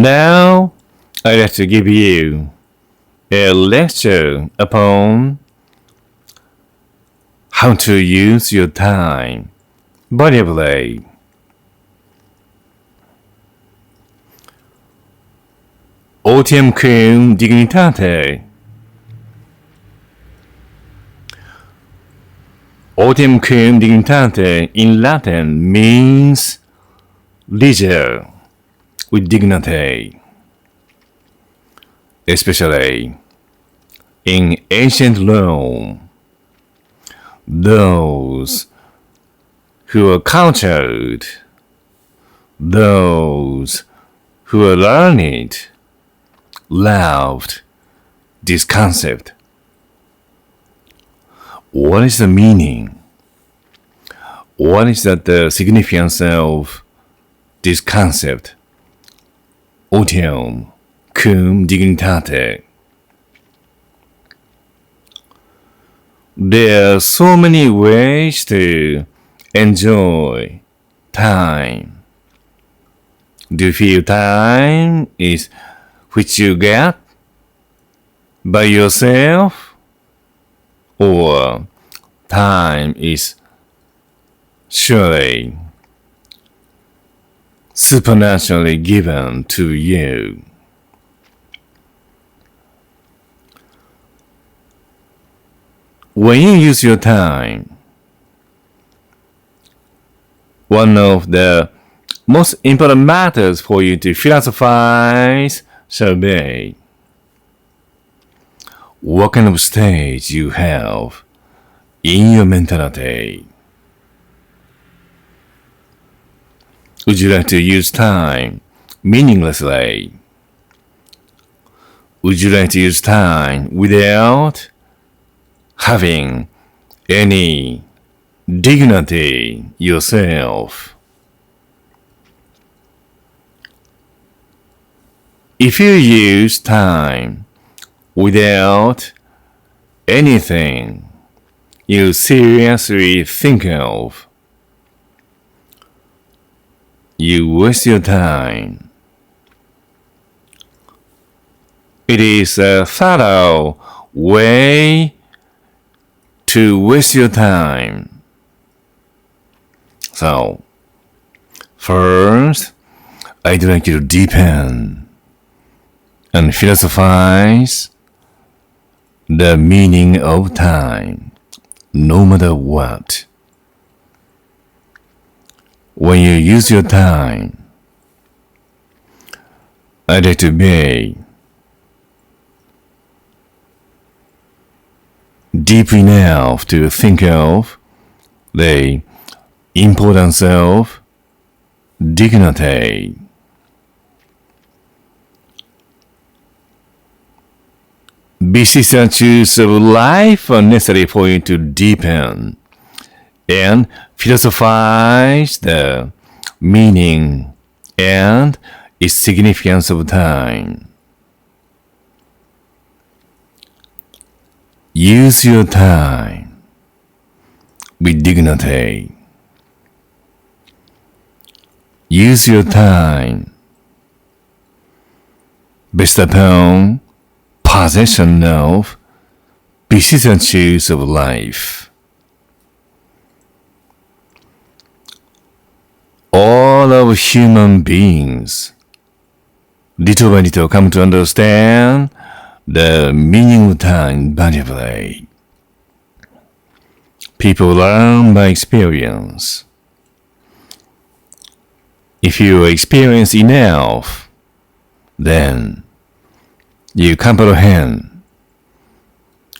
Now, I'd like to give you a lecture upon how to use your time valuably. Otium cum dignitate. Otium cum dignitate in Latin means leisure with dignity, especially in ancient Rome. Those who are cultured, those who are learned, loved this concept. What is the meaning? What is the significance of this concept? Otium cum dignitate. There are so many ways to enjoy time. Do you feel time is which you get by yourself, or time is surely supernaturally given to you? When you use your time, one of the most important matters for you to philosophize shall be what kind of state you have in your mentality. Would you like to use time meaninglessly? Would you like to use time without having any dignity yourself? If you use time without anything you seriously think of, you waste your time. It is a thorough way to waste your time. So, first, I'd like you to deepen and philosophize the meaning of time, no matter what. When you use your time, I'd like to be deep enough to think of the importance of dignity. Vicissitudes of life are necessary for you to deepen and philosophize the meaning and its significance of time. Use your time with dignity. Use your time based upon possession of vicissitudes of life. All of human beings, little by little, come to understand the meaning of time valuably. People learn by experience. If you experience enough, then you comprehend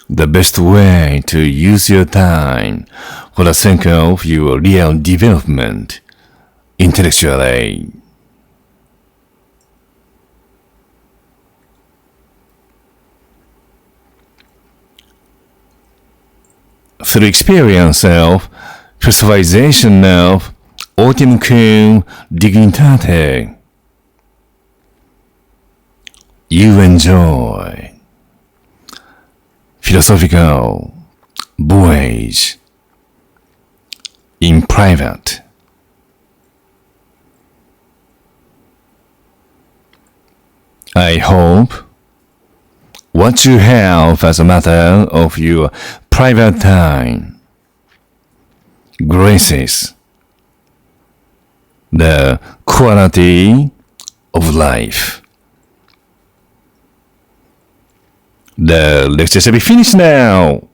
the best way to use your time for the sake of your real development intellectually. Through experience of philosophization of Otium cum dignitate, you enjoy philosophical voyage in private. I hope what you have as a matter of your private time graces the quality of life. The lecture shall be finished now.